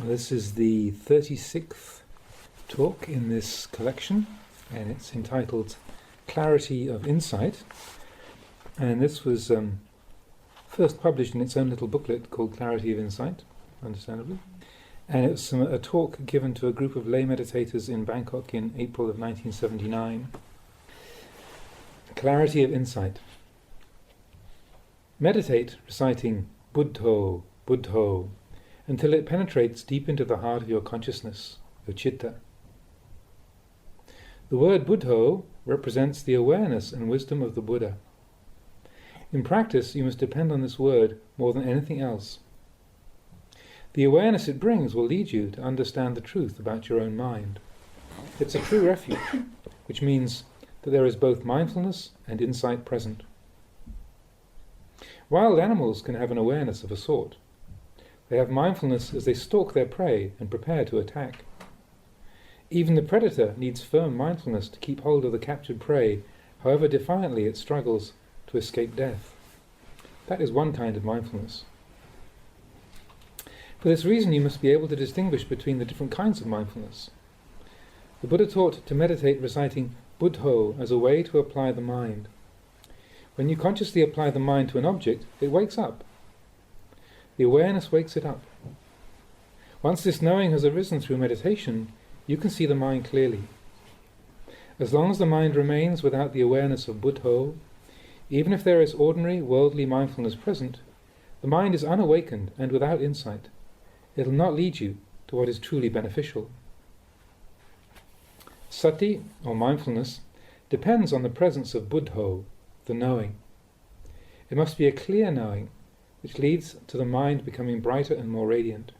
This is the 36th talk in this collection, and it's entitled Clarity of Insight. And this was first published in its own little booklet called Clarity of Insight, understandably. And it was a talk given to a group of lay meditators in Bangkok in April of 1979. Clarity of Insight. Meditate reciting Buddho, Buddho, until it penetrates deep into the heart of your consciousness, your citta. The word Buddho represents the awareness and wisdom of the Buddha. In practice, you must depend on this word more than anything else. The awareness it brings will lead you to understand the truth about your own mind. It's a true refuge, which means that there is both mindfulness and insight present. Wild animals can have an awareness of a sort. They have mindfulness as they stalk their prey and prepare to attack. Even the predator needs firm mindfulness to keep hold of the captured prey, however defiantly it struggles to escape death. That is one kind of mindfulness. For this reason, you must be able to distinguish between the different kinds of mindfulness. The Buddha taught to meditate reciting Buddho as a way to apply the mind. When you consciously apply the mind to an object, it wakes up. The awareness wakes it up. Once this knowing has arisen through meditation, you can see the mind clearly. As long as the mind remains without the awareness of Buddho, even if there is ordinary worldly mindfulness present, the mind is unawakened and without insight. It will not lead you to what is truly beneficial. Sati, or mindfulness, depends on the presence of Buddho, the knowing. It must be a clear knowing, which leads to the mind becoming brighter and more radiant.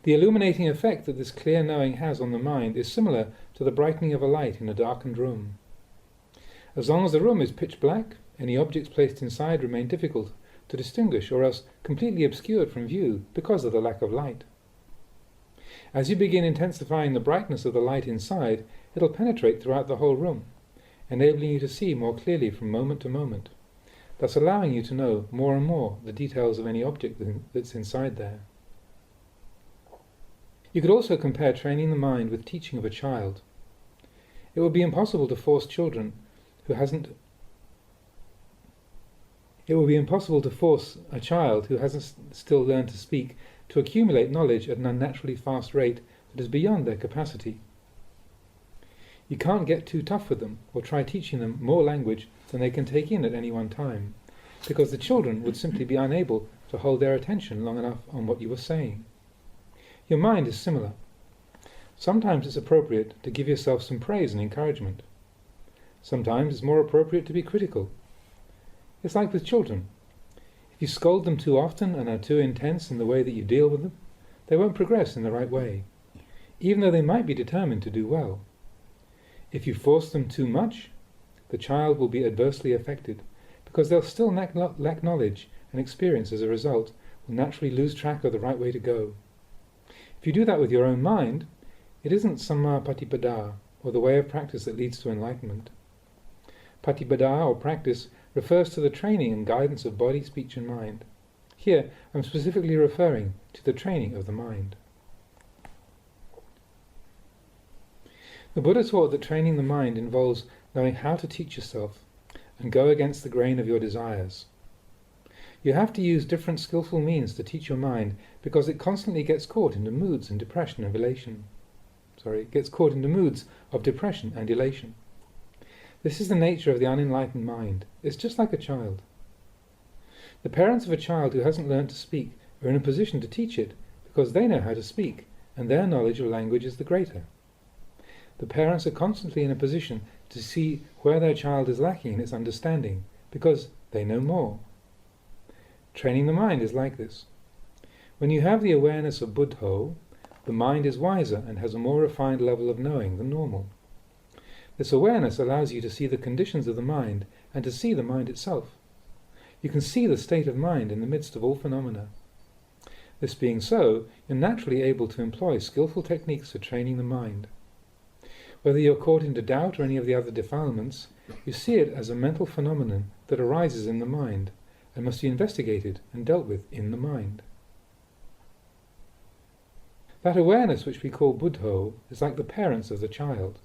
The illuminating effect that this clear knowing has on the mind is similar to the brightening of a light in a darkened room. As long as the room is pitch black, any objects placed inside remain difficult to distinguish or else completely obscured from view because of the lack of light. As you begin intensifying the brightness of the light inside, it will penetrate throughout the whole room, enabling you to see more clearly from moment to moment, thus allowing you to know more and more the details of any object that's inside there. You could also compare training the mind with teaching of a child. It would be impossible to force a child who hasn't still learned to speak to accumulate knowledge at an unnaturally fast rate that is beyond their capacity. You can't get too tough with them or try teaching them more language than they can take in at any one time, because the children would simply be unable to hold their attention long enough on what you were saying. Your mind is similar. Sometimes it's appropriate to give yourself some praise and encouragement. Sometimes it's more appropriate to be critical. It's like with children. If you scold them too often and are too intense in the way that you deal with them, they won't progress in the right way, even though they might be determined to do well. If you force them too much, the child will be adversely affected, because they'll still lack knowledge and experience as a result, will naturally lose track of the right way to go. If you do that with your own mind, it isn't samma patipada, or the way of practice that leads to enlightenment. Patipada, or practice, refers to the training and guidance of body, speech and mind. Here, I'm specifically referring to the training of the mind. The Buddha taught that training the mind involves knowing how to teach yourself and go against the grain of your desires. You have to use different skillful means to teach your mind because it constantly gets caught into moods of depression and elation. This is the nature of the unenlightened mind. It's just like a child. The parents of a child who hasn't learned to speak are in a position to teach it because they know how to speak and their knowledge of language is the greater. The parents are constantly in a position to see where their child is lacking in its understanding because they know more. Training the mind is like this. When you have the awareness of Buddho, the mind is wiser and has a more refined level of knowing than normal. This awareness allows you to see the conditions of the mind and to see the mind itself. You can see the state of mind in the midst of all phenomena. This being so, you're naturally able to employ skillful techniques for training the mind. Whether you're caught into doubt or any of the other defilements, you see it as a mental phenomenon that arises in the mind and must be investigated and dealt with in the mind. That awareness which we call Buddho is like the parents of the child.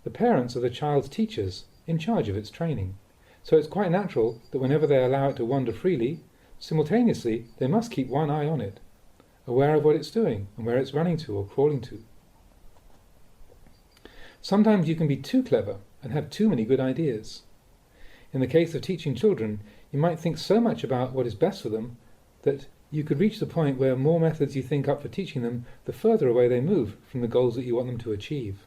The parents are the child's teachers, in charge of its training, so it's quite natural that whenever they allow it to wander freely, simultaneously they must keep one eye on it, aware of what it's doing and where it's running to or crawling to. Sometimes you can be too clever and have too many good ideas. In the case of teaching children, you might think so much about what is best for them that you could reach the point where more methods you think up for teaching them, the further away they move from the goals that you want them to achieve.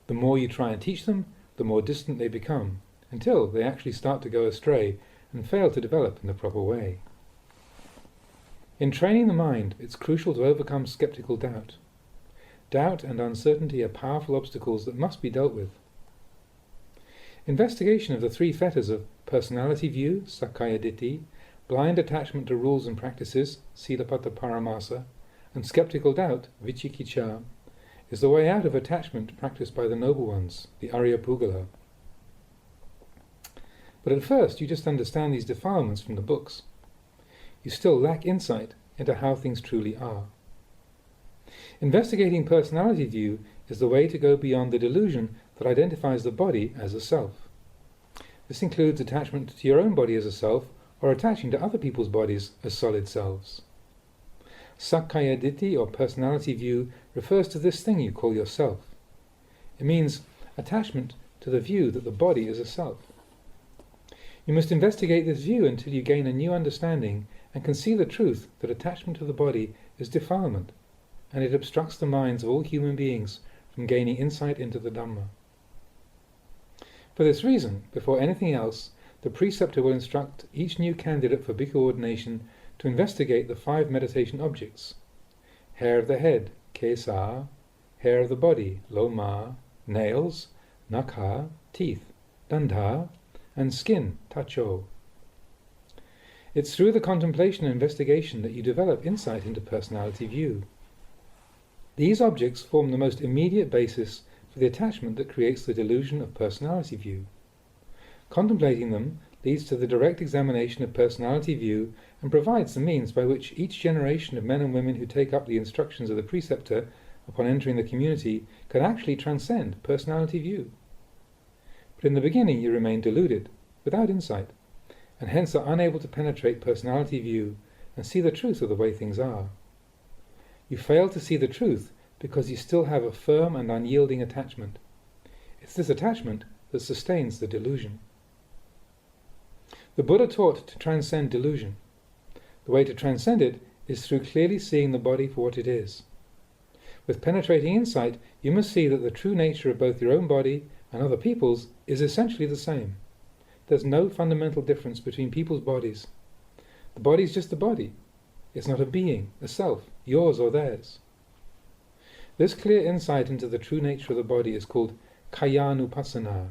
The more you try and teach them, the more distant they become, until they actually start to go astray and fail to develop in the proper way. In training the mind, it's crucial to overcome skeptical doubt. Doubt and uncertainty are powerful obstacles that must be dealt with. Investigation of the three fetters of personality view, Sakkaya Ditthi, blind attachment to rules and practices, Silapata Paramasa, and skeptical doubt, Vicikicca, is the way out of attachment practiced by the noble ones, the Arya Pugala. But at first you just understand these defilements from the books. You still lack insight into how things truly are. Investigating personality view is the way to go beyond the delusion that identifies the body as a self. This includes attachment to your own body as a self, or attaching to other people's bodies as solid selves. Sakkaya Ditthi, or personality view, refers to this thing you call yourself. It means attachment to the view that the body is a self. You must investigate this view until you gain a new understanding and can see the truth that attachment to the body is defilement, and it obstructs the minds of all human beings from gaining insight into the Dhamma. For this reason, before anything else, the preceptor will instruct each new candidate for bhikkhu ordination to investigate the 5 meditation objects: hair of the head, kesa; hair of the body, loma; nails, nakha; teeth, dandha; and skin, tacho. It's through the contemplation and investigation that you develop insight into personality view. These objects form the most immediate basis for the attachment that creates the delusion of personality view. Contemplating them leads to the direct examination of personality view and provides the means by which each generation of men and women who take up the instructions of the preceptor upon entering the community can actually transcend personality view. But in the beginning you remain deluded, without insight, and hence are unable to penetrate personality view and see the truth of the way things are. You fail to see the truth because you still have a firm and unyielding attachment. It's this attachment that sustains the delusion. The Buddha taught to transcend delusion. The way to transcend it is through clearly seeing the body for what it is. With penetrating insight, you must see that the true nature of both your own body and other people's is essentially the same. There's no fundamental difference between people's bodies. The body is just the body. It's not a being, a self, yours or theirs. This clear insight into the true nature of the body is called Kayanupassana.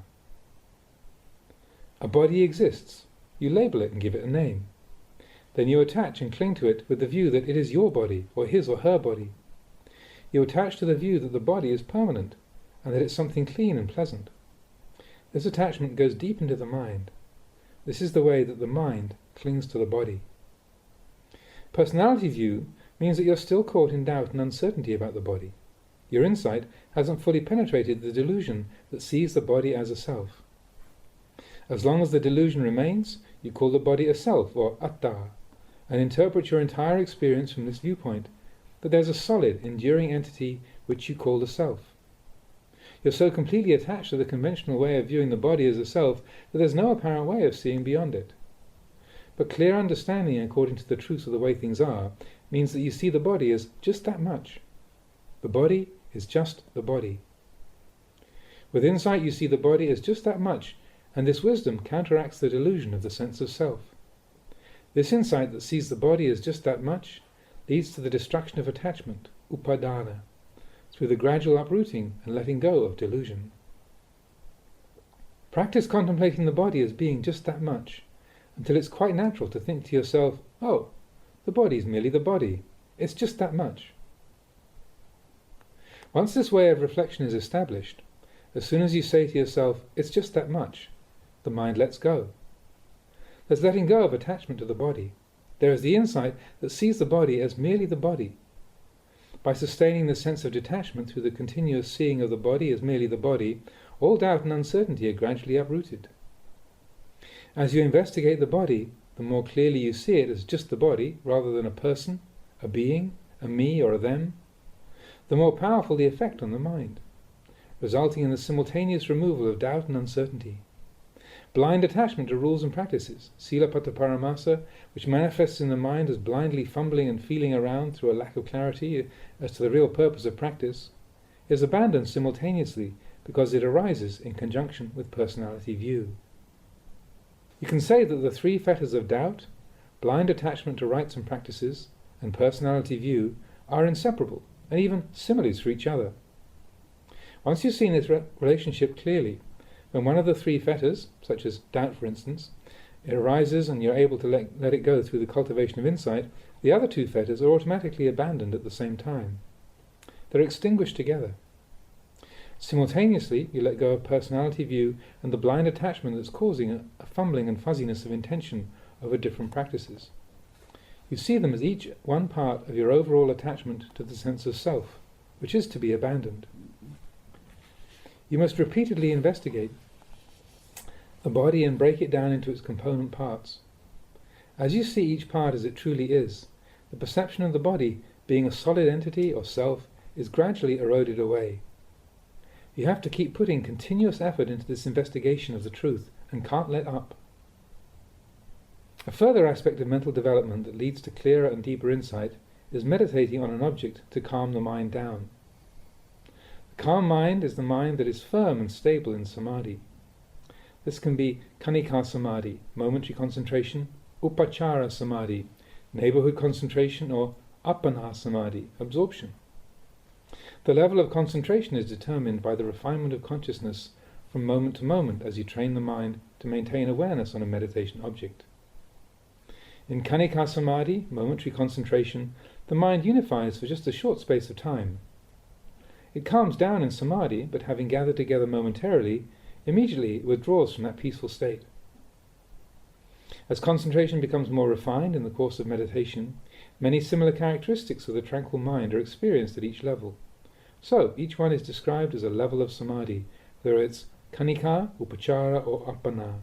A body exists. You label it and give it a name. Then you attach and cling to it with the view that it is your body, or his or her body. You attach to the view that the body is permanent, and that it's something clean and pleasant. This attachment goes deep into the mind. This is the way that the mind clings to the body. Personality view means that you're still caught in doubt and uncertainty about the body. Your insight hasn't fully penetrated the delusion that sees the body as a self. As long as the delusion remains, you call the body a self, or atta, and interpret your entire experience from this viewpoint, that there's a solid, enduring entity which you call the self. You're so completely attached to the conventional way of viewing the body as a self that there's no apparent way of seeing beyond it. But clear understanding according to the truth of the way things are means that you see the body as just that much. The body is just the body. With insight you see the body as just that much, and this wisdom counteracts the delusion of the sense of self. This insight that sees the body as just that much leads to the destruction of attachment, upadana, through the gradual uprooting and letting go of delusion. Practice contemplating the body as being just that much, until it's quite natural to think to yourself, oh, the body is merely the body, it's just that much. Once this way of reflection is established, as soon as you say to yourself, it's just that much, the mind lets go. There's letting go of attachment to the body. There is the insight that sees the body as merely the body. By sustaining the sense of detachment through the continuous seeing of the body as merely the body, all doubt and uncertainty are gradually uprooted. As you investigate the body, the more clearly you see it as just the body, rather than a person, a being, a me or a them, the more powerful the effect on the mind, resulting in the simultaneous removal of doubt and uncertainty. Blind attachment to rules and practices, silapata paramasa, which manifests in the mind as blindly fumbling and feeling around through a lack of clarity as to the real purpose of practice, is abandoned simultaneously because it arises in conjunction with personality view. You can say that the three fetters of doubt, blind attachment to rites and practices, and personality view are inseparable and even similes for each other. Once you've seen this relationship clearly, when one of the three fetters, such as doubt for instance, it arises and you're able to let it go through the cultivation of insight, the other two fetters are automatically abandoned at the same time. They're extinguished together. Simultaneously, you let go of personality view and the blind attachment that's causing a fumbling and fuzziness of intention over different practices. You see them as each one part of your overall attachment to the sense of self, which is to be abandoned. You must repeatedly investigate a body and break it down into its component parts. As you see each part as it truly is, the perception of the body being a solid entity or self is gradually eroded away. You have to keep putting continuous effort into this investigation of the truth and can't let up. A further aspect of mental development that leads to clearer and deeper insight is meditating on an object to calm the mind down. The calm mind is the mind that is firm and stable in samadhi. This can be kanika samadhi, momentary concentration, upachara samadhi, neighborhood concentration, or appana samadhi, absorption. The level of concentration is determined by the refinement of consciousness from moment to moment as you train the mind to maintain awareness on a meditation object. In kanika samadhi, momentary concentration, the mind unifies for just a short space of time. It calms down in samadhi, but having gathered together momentarily, immediately it withdraws from that peaceful state. As concentration becomes more refined in the course of meditation, many similar characteristics of the tranquil mind are experienced at each level. So, each one is described as a level of samadhi, whether it's kanika, upachara, or appana.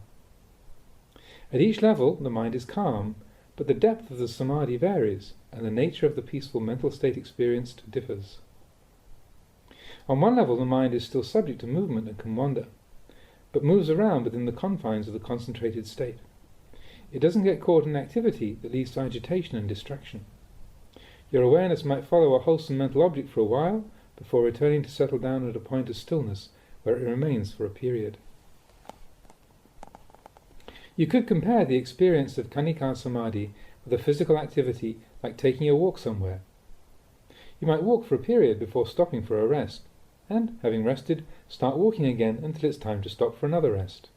At each level, the mind is calm, but the depth of the samadhi varies, and the nature of the peaceful mental state experienced differs. On one level, the mind is still subject to movement and can wander, but moves around within the confines of the concentrated state. It doesn't get caught in activity that leads to agitation and distraction. Your awareness might follow a wholesome mental object for a while, before returning to settle down at a point of stillness where it remains for a period. You could compare the experience of kanika samadhi with a physical activity like taking a walk somewhere. You might walk for a period before stopping for a rest, and, having rested, start walking again until it's time to stop for another rest.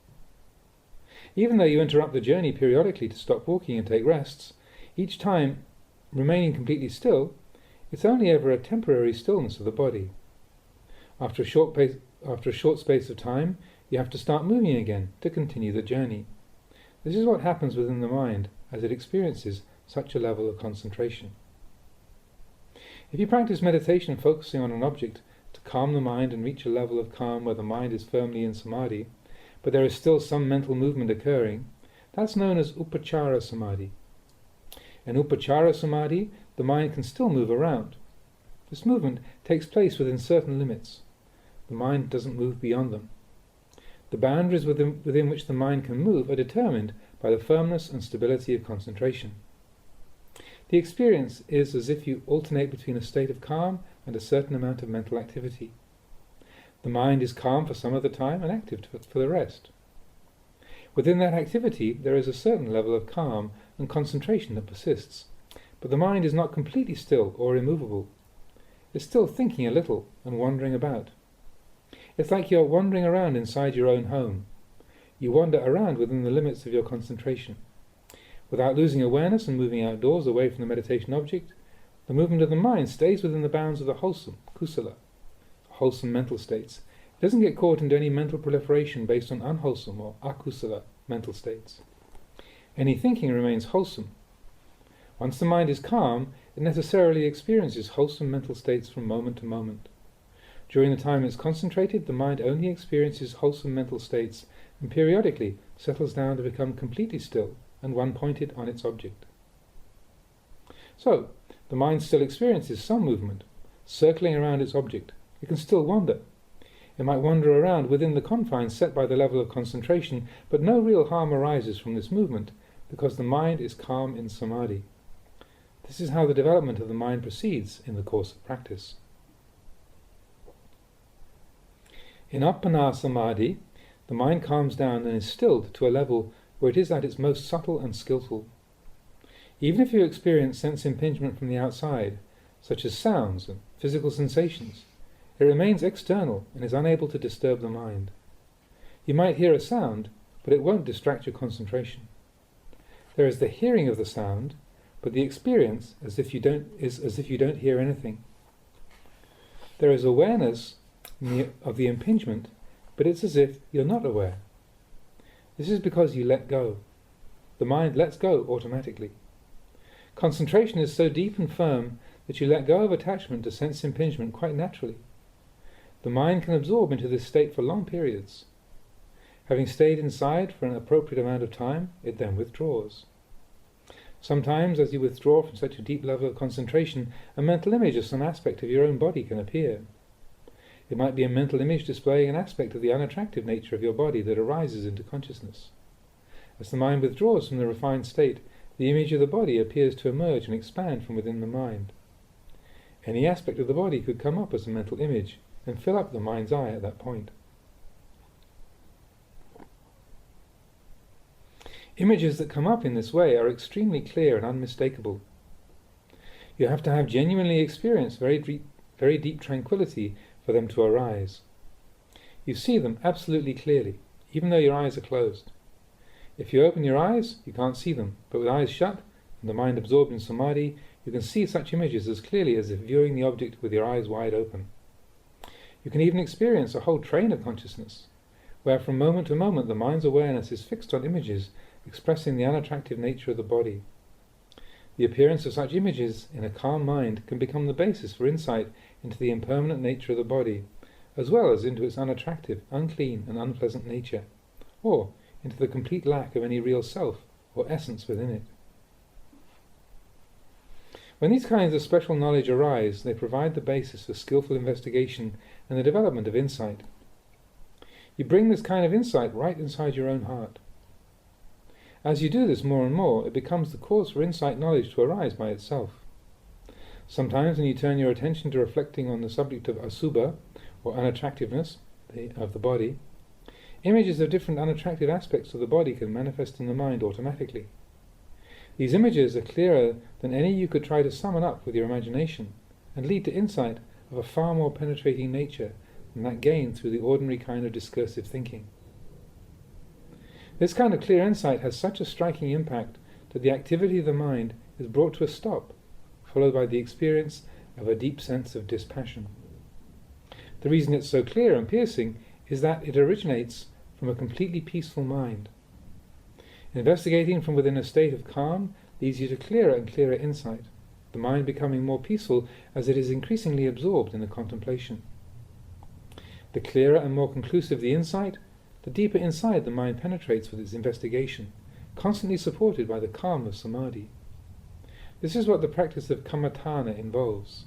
Even though you interrupt the journey periodically to stop walking and take rests, each time remaining completely still, it's only ever a temporary stillness of the body. After a short space of time, you have to start moving again to continue the journey. This is what happens within the mind as it experiences such a level of concentration. If you practice meditation focusing on an object to calm the mind and reach a level of calm where the mind is firmly in samadhi, but there is still some mental movement occurring, that's known as upachara samadhi. In upachara samadhi, the mind can still move around. This movement takes place within certain limits. The mind doesn't move beyond them. The boundaries within which the mind can move are determined by the firmness and stability of concentration. The experience is as if you alternate between a state of calm and a certain amount of mental activity. The mind is calm for some of the time and active for the rest. Within that activity there is a certain level of calm and concentration that persists, but the mind is not completely still or immovable. It's still thinking a little and wandering about. It's like you're wandering around inside your own home. You wander around within the limits of your concentration. Without losing awareness and moving outdoors away from the meditation object, the movement of the mind stays within the bounds of the wholesome, kusala, wholesome mental states. It doesn't get caught into any mental proliferation based on unwholesome or akusala mental states. Any thinking remains wholesome. Once the mind is calm, it necessarily experiences wholesome mental states from moment to moment. During the time it's concentrated, the mind only experiences wholesome mental states and periodically settles down to become completely still and one-pointed on its object. So, the mind still experiences some movement, circling around its object. It can still wander. It might wander around within the confines set by the level of concentration, but no real harm arises from this movement because the mind is calm in samadhi. This is how the development of the mind proceeds in the course of practice. In appana samadhi, the mind calms down and is stilled to a level where it is at its most subtle and skillful. Even if you experience sense impingement from the outside, such as sounds and physical sensations, it remains external and is unable to disturb the mind. You might hear a sound, but it won't distract your concentration. There is the hearing of the sound, but the experience is as if you don't hear anything. There is awareness of the impingement, but it's as if you're not aware. This is because you let go. The mind lets go automatically. Concentration is so deep and firm that you let go of attachment to sense impingement quite naturally. The mind can absorb into this state for long periods. Having stayed inside for an appropriate amount of time, it then withdraws. Sometimes, as you withdraw from such a deep level of concentration, a mental image of some aspect of your own body can appear. It might be a mental image displaying an aspect of the unattractive nature of your body that arises into consciousness. As the mind withdraws from the refined state, the image of the body appears to emerge and expand from within the mind. Any aspect of the body could come up as a mental image and fill up the mind's eye at that point. Images that come up in this way are extremely clear and unmistakable. You have to have genuinely experienced very deep tranquility for them to arise. You see them absolutely clearly, even though your eyes are closed. If you open your eyes, you can't see them, but with eyes shut and the mind absorbed in samadhi, you can see such images as clearly as if viewing the object with your eyes wide open. You can even experience a whole train of consciousness, where from moment to moment the mind's awareness is fixed on images expressing the unattractive nature of the body. The appearance of such images in a calm mind can become the basis for insight into the impermanent nature of the body, as well as into its unattractive, unclean and unpleasant nature, or into the complete lack of any real self or essence within it. When these kinds of special knowledge arise, they provide the basis for skillful investigation and the development of insight. You bring this kind of insight right inside your own heart. As you do this more and more, it becomes the cause for insight knowledge to arise by itself. Sometimes when you turn your attention to reflecting on the subject of asubha, or unattractiveness of the body, images of different unattractive aspects of the body can manifest in the mind automatically. These images are clearer than any you could try to summon up with your imagination, and lead to insight of a far more penetrating nature than that gained through the ordinary kind of discursive thinking. This kind of clear insight has such a striking impact that the activity of the mind is brought to a stop, followed by the experience of a deep sense of dispassion. The reason it's so clear and piercing is that it originates from a completely peaceful mind. Investigating from within a state of calm leads you to clearer and clearer insight, the mind becoming more peaceful as it is increasingly absorbed in the contemplation. The clearer and more conclusive the insight, the deeper inside the mind penetrates with its investigation, constantly supported by the calm of samadhi. This is what the practice of kammatthana involves.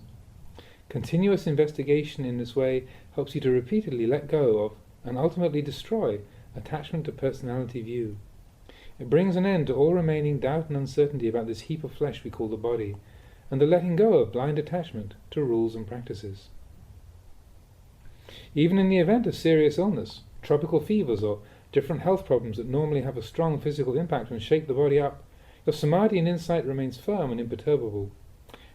Continuous investigation in this way helps you to repeatedly let go of, and ultimately destroy, attachment to personality view. It brings an end to all remaining doubt and uncertainty about this heap of flesh we call the body, and the letting go of blind attachment to rules and practices. Even in the event of serious illness, tropical fevers or different health problems that normally have a strong physical impact and shake the body up, your samadhi and insight remains firm and imperturbable.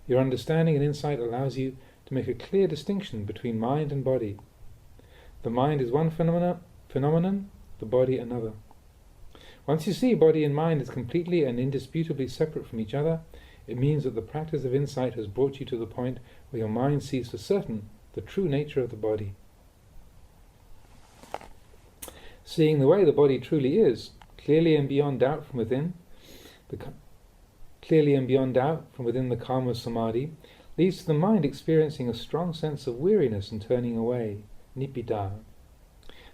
Your understanding and insight allows you to make a clear distinction between mind and body. The mind is one phenomenon, the body another. Once you see body and mind as completely and indisputably separate from each other, it means that the practice of insight has brought you to the point where your mind sees for certain the true nature of the body. Seeing the way the body truly is, clearly and beyond doubt from within, clearly and beyond doubt from within the calm of samadhi, leads to the mind experiencing a strong sense of weariness and turning away, nibbida.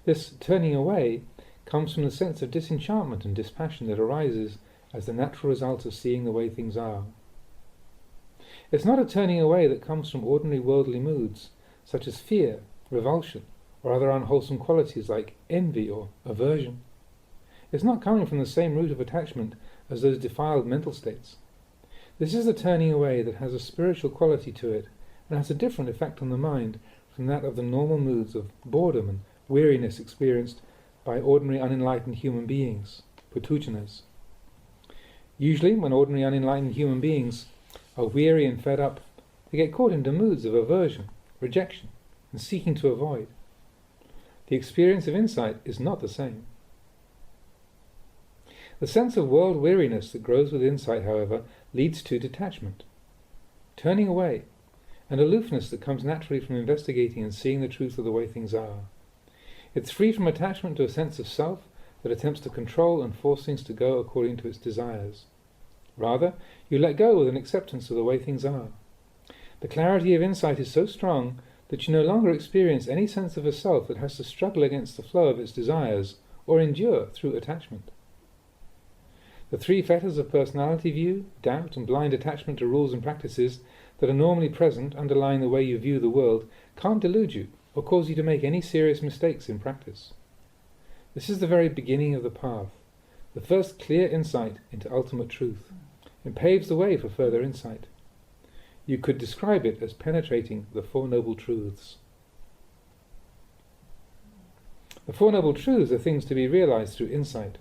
This turning away comes from the sense of disenchantment and dispassion that arises as the natural result of seeing the way things are. It's not a turning away that comes from ordinary worldly moods, such as fear, revulsion, or other unwholesome qualities like envy or aversion. It's not coming from the same root of attachment as those defiled mental states. This is a turning away that has a spiritual quality to it and has a different effect on the mind from that of the normal moods of boredom and weariness experienced by ordinary unenlightened human beings, putujanas. Usually, when ordinary unenlightened human beings are weary and fed up, they get caught into moods of aversion, rejection, and seeking to avoid. The experience of insight is not the same. The sense of world weariness that grows with insight, however, leads to detachment, turning away, and aloofness that comes naturally from investigating and seeing the truth of the way things are. It's free from attachment to a sense of self that attempts to control and force things to go according to its desires. Rather, you let go with an acceptance of the way things are. The clarity of insight is so strong that you no longer experience any sense of a self that has to struggle against the flow of its desires or endure through attachment. The three fetters of personality view, doubt, and blind attachment to rules and practices that are normally present underlying the way you view the world can't delude you or cause you to make any serious mistakes in practice. This is the very beginning of the path, the first clear insight into ultimate truth, and paves the way for further insight. You could describe it as penetrating the Four Noble Truths. The Four Noble Truths are things to be realized through insight.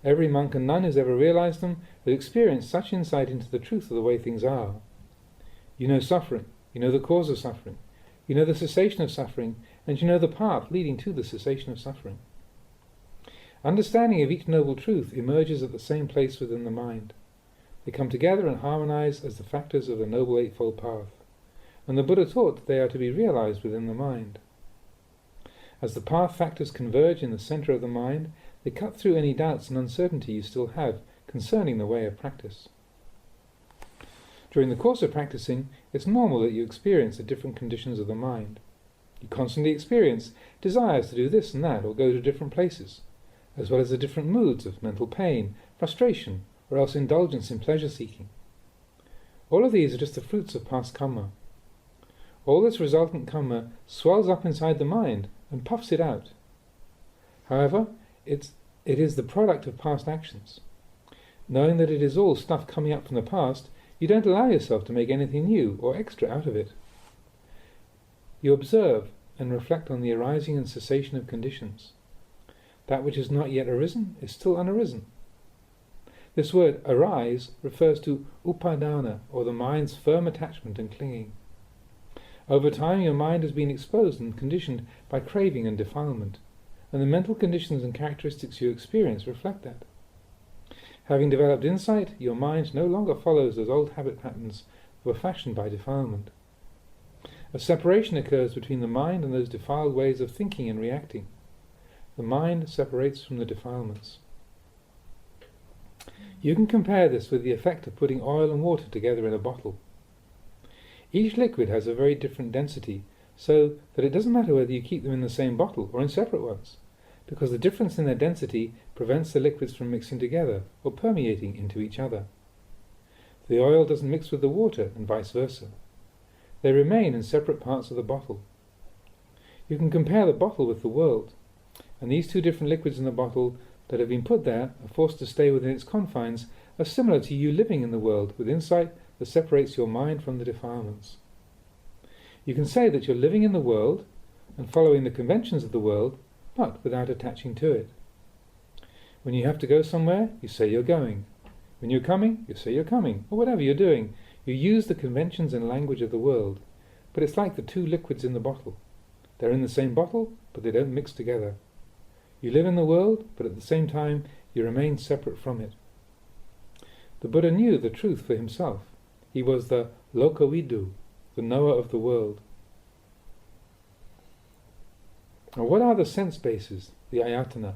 Every monk and nun who's ever realized them has experienced such insight into the truth of the way things are. You know suffering, you know the cause of suffering, you know the cessation of suffering, and you know the path leading to the cessation of suffering. Understanding of each noble truth emerges at the same place within the mind. They come together and harmonize as the factors of the Noble Eightfold Path, and the Buddha taught that they are to be realized within the mind. As the path factors converge in the center of the mind, they cut through any doubts and uncertainty you still have concerning the way of practice. During the course of practicing, it's normal that you experience the different conditions of the mind. You constantly experience desires to do this and that, or go to different places, as well as the different moods of mental pain, frustration, or else indulgence in pleasure-seeking. All of these are just the fruits of past karma. All this resultant karma swells up inside the mind and puffs it out. However, it is the product of past actions. Knowing that it is all stuff coming up from the past, you don't allow yourself to make anything new or extra out of it. You observe and reflect on the arising and cessation of conditions. That which has not yet arisen is still unarisen. This word arise refers to upadana, or the mind's firm attachment and clinging. Over time your mind has been exposed and conditioned by craving and defilement, and the mental conditions and characteristics you experience reflect that. Having developed insight, your mind no longer follows those old habit patterns that were fashioned by defilement. A separation occurs between the mind and those defiled ways of thinking and reacting. The mind separates from the defilements. You can compare this with the effect of putting oil and water together in a bottle. Each liquid has a very different density, so that it doesn't matter whether you keep them in the same bottle or in separate ones, because the difference in their density prevents the liquids from mixing together or permeating into each other. The oil doesn't mix with the water and vice versa. They remain in separate parts of the bottle. You can compare the bottle with the world, and these two different liquids in the bottle that have been put there are forced to stay within its confines are similar to you living in the world with insight that separates your mind from the defilements. You can say that you're living in the world and following the conventions of the world, but without attaching to it. When you have to go somewhere, you say you're going. When you're coming, you say you're coming, or whatever you're doing. You use the conventions and language of the world, but it's like the two liquids in the bottle. They're in the same bottle, but they don't mix together. You live in the world, but at the same time you remain separate from it. The Buddha knew the truth for himself. He was the Lokavidu, the knower of the world. Now, what are the sense bases, the ayatana?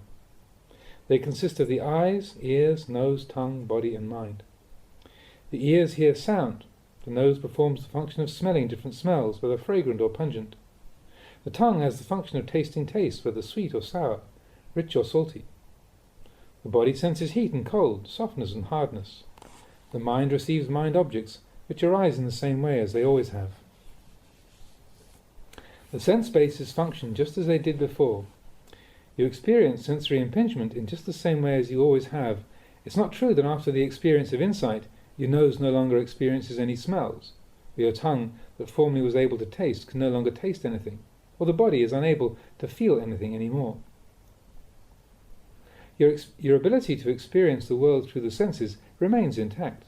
They consist of the eyes, ears, nose, tongue, body and mind. The ears hear sound. The nose performs the function of smelling different smells, whether fragrant or pungent. The tongue has the function of tasting taste, whether sweet or sour, rich or salty. The body senses heat and cold, softness and hardness. The mind receives mind objects, which arise in the same way as they always have. The sense bases function just as they did before. You experience sensory impingement in just the same way as you always have. It's not true that after the experience of insight, your nose no longer experiences any smells, or your tongue that formerly was able to taste can no longer taste anything, or the body is unable to feel anything anymore. Your ability to experience the world through the senses remains intact,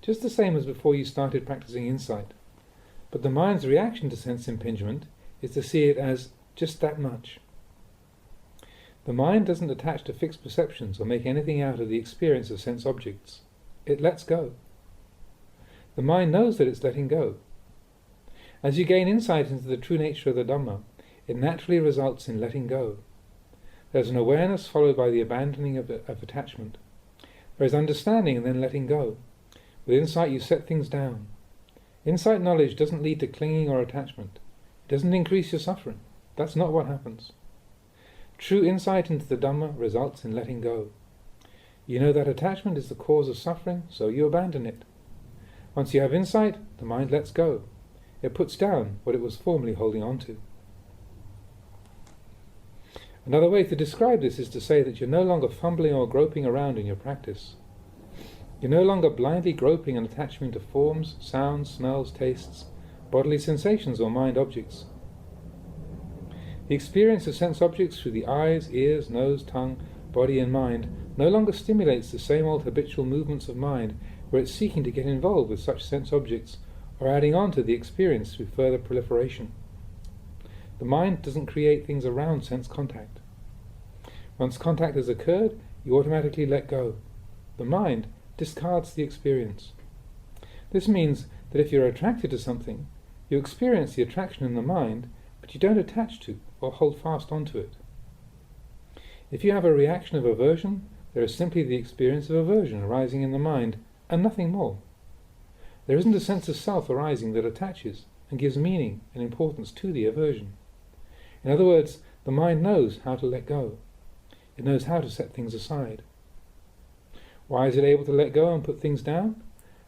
just the same as before you started practicing insight. But the mind's reaction to sense impingement is to see it as just that much. The mind doesn't attach to fixed perceptions or make anything out of the experience of sense objects. It lets go. The mind knows that it's letting go. As you gain insight into the true nature of the Dhamma, it naturally results in letting go. There is an awareness followed by the abandoning of attachment. There is understanding and then letting go. With insight you set things down. Insight knowledge doesn't lead to clinging or attachment. It doesn't increase your suffering. That's not what happens. True insight into the Dhamma results in letting go. You know that attachment is the cause of suffering, so you abandon it. Once you have insight, the mind lets go. It puts down what it was formerly holding on to. Another way to describe this is to say that you're no longer fumbling or groping around in your practice. You're no longer blindly groping and attaching to forms, sounds, smells, tastes, bodily sensations or mind objects. The experience of sense objects through the eyes, ears, nose, tongue, body and mind no longer stimulates the same old habitual movements of mind where it's seeking to get involved with such sense objects or adding on to the experience through further proliferation. The mind doesn't create things around sense contact. Once contact has occurred, you automatically let go. The mind discards the experience. This means that if you're attracted to something, you experience the attraction in the mind, but you don't attach to or hold fast onto it. If you have a reaction of aversion, there is simply the experience of aversion arising in the mind, and nothing more. There isn't a sense of self arising that attaches and gives meaning and importance to the aversion. In other words, the mind knows how to let go. It knows how to set things aside. Why is it able to let go and put things down?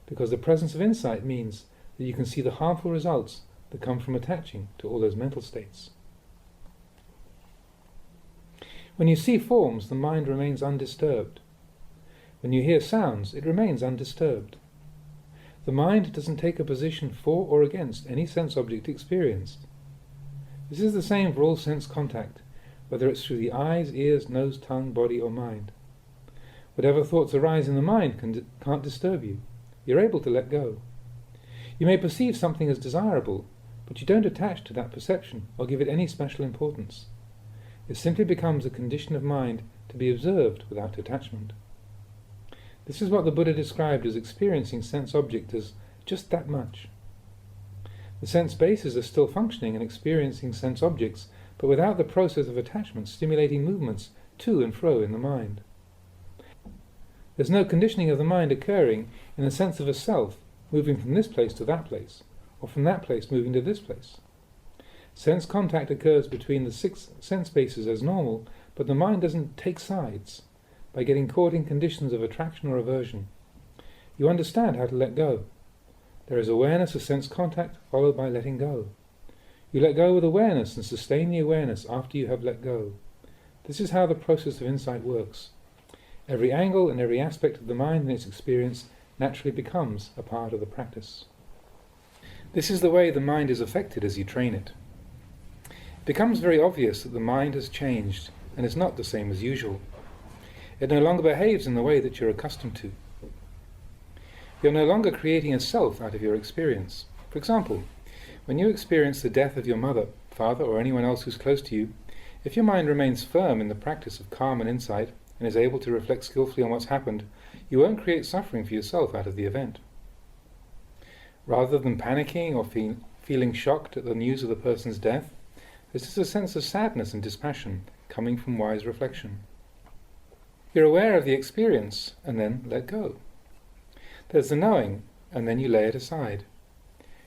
Because the presence of insight means that you can see the harmful results that come from attaching to all those mental states. When you see forms, the mind remains undisturbed. When you hear sounds, it remains undisturbed. The mind doesn't take a position for or against any sense object experienced. This is the same for all sense contact, whether it's through the eyes, ears, nose, tongue, body or mind. Whatever thoughts arise in the mind can't disturb you. You're able to let go. You may perceive something as desirable, but you don't attach to that perception or give it any special importance. It simply becomes a condition of mind to be observed without attachment. This is what the Buddha described as experiencing sense object as just that much. The sense bases are still functioning and experiencing sense objects, but without the process of attachment stimulating movements to and fro in the mind. There's no conditioning of the mind occurring in the sense of a self moving from this place to that place, or from that place moving to this place. Sense contact occurs between the 6 sense bases as normal, but the mind doesn't take sides by getting caught in conditions of attraction or aversion. You understand how to let go. There is awareness of sense contact followed by letting go. You let go with awareness and sustain the awareness after you have let go. This is how the process of insight works. Every angle and every aspect of the mind and its experience naturally becomes a part of the practice. This is the way the mind is affected as you train it. It becomes very obvious that the mind has changed and is not the same as usual. It no longer behaves in the way that you're accustomed to. You're no longer creating a self out of your experience. For example, when you experience the death of your mother, father, or anyone else who's close to you, if your mind remains firm in the practice of calm and insight and is able to reflect skillfully on what's happened, you won't create suffering for yourself out of the event. Rather than panicking or feeling shocked at the news of the person's death, there's just a sense of sadness and dispassion coming from wise reflection. You're aware of the experience and then let go. There's the knowing, and then you lay it aside.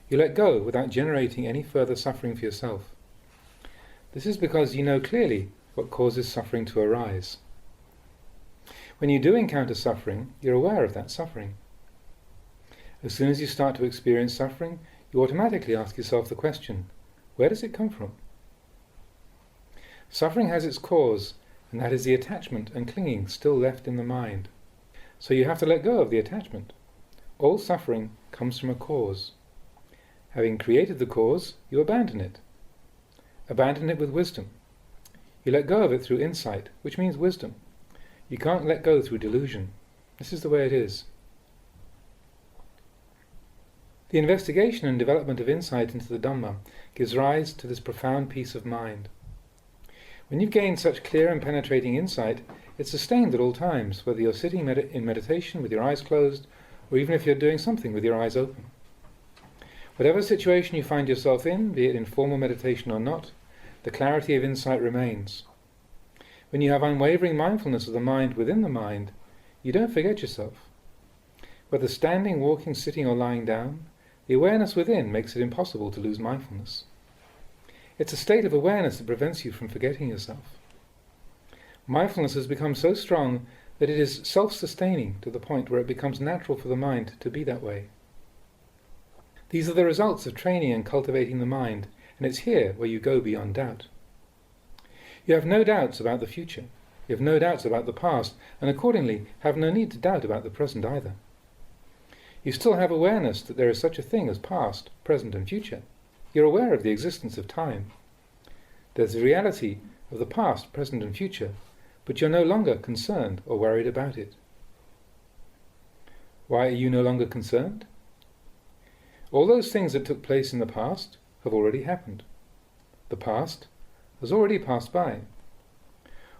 You let go without generating any further suffering for yourself. This is because you know clearly what causes suffering to arise. When you do encounter suffering, you're aware of that suffering. As soon as you start to experience suffering, you automatically ask yourself the question, where does it come from? Suffering has its cause, and that is the attachment and clinging still left in the mind. So you have to let go of the attachment. All suffering comes from a cause. Having created the cause, you abandon it. Abandon it with wisdom. You let go of it through insight, which means wisdom. You can't let go through delusion. This is the way it is. The investigation and development of insight into the Dhamma gives rise to this profound peace of mind. When you've gained such clear and penetrating insight, it's sustained at all times, whether you're sitting in meditation with your eyes closed, or even if you're doing something with your eyes open. Whatever situation you find yourself in, be it in formal meditation or not, the clarity of insight remains. When you have unwavering mindfulness of the mind within the mind, you don't forget yourself. Whether standing, walking, sitting or lying down, the awareness within makes it impossible to lose mindfulness. It's a state of awareness that prevents you from forgetting yourself. Mindfulness has become so strong that it is self-sustaining to the point where it becomes natural for the mind to be that way. These are the results of training and cultivating the mind, and it's here where you go beyond doubt. You have no doubts about the future, you have no doubts about the past, and accordingly have no need to doubt about the present either. You still have awareness that there is such a thing as past, present and future. You're aware of the existence of time. There's the reality of the past, present and future, but you're no longer concerned or worried about it. Why are you no longer concerned? All those things that took place in the past have already happened. The past has already passed by.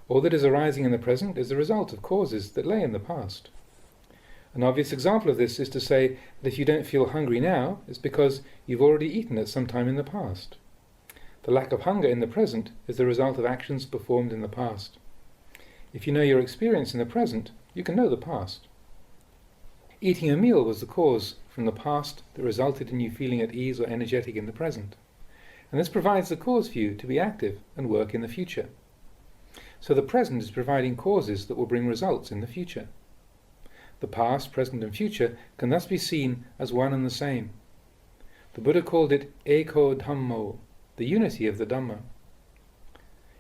All that is arising in the present is the result of causes that lay in the past. An obvious example of this is to say that if you don't feel hungry now, it's because you've already eaten at some time in the past. The lack of hunger in the present is the result of actions performed in the past. If you know your experience in the present, you can know the past. Eating a meal was the cause from the past that resulted in you feeling at ease or energetic in the present. And this provides the cause for you to be active and work in the future. So the present is providing causes that will bring results in the future. The past, present and future can thus be seen as one and the same. The Buddha called it Eko Dhammo, the unity of the Dhamma.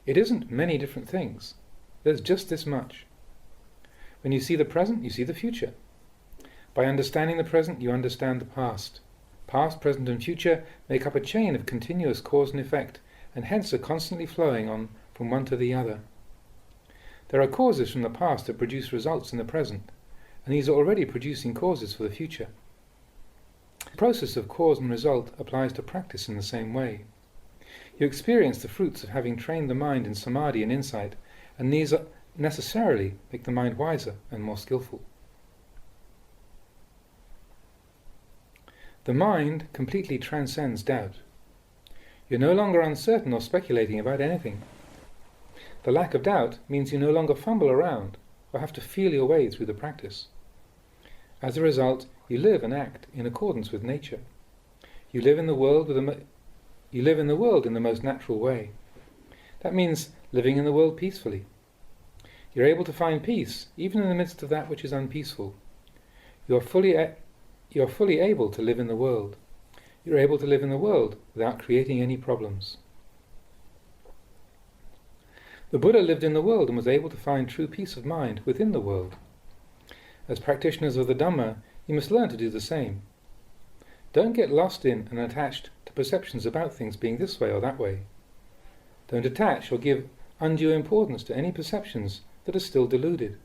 It isn't many different things. There's just this much. When you see the present, you see the future. By understanding the present, you understand the past. Past, present and future make up a chain of continuous cause and effect, and hence are constantly flowing on from one to the other. There are causes from the past that produce results in the present, and these are already producing causes for the future. The process of cause and result applies to practice in the same way. You experience the fruits of having trained the mind in samadhi and insight, and these necessarily make the mind wiser and more skillful. The mind completely transcends doubt. You're no longer uncertain or speculating about anything. The lack of doubt means you no longer fumble around or have to feel your way through the practice. As a result, you live and act in accordance with nature. You live in the world in the most natural way. That means living in the world peacefully. You're able to find peace even in the midst of that which is unpeaceful. You're fully able to live in the world. You're able to live in the world without creating any problems. The Buddha lived in the world and was able to find true peace of mind within the world. As practitioners of the Dhamma, you must learn to do the same. Don't get lost in and attached to perceptions about things being this way or that way. Don't attach or give undue importance to any perceptions that are still deluded.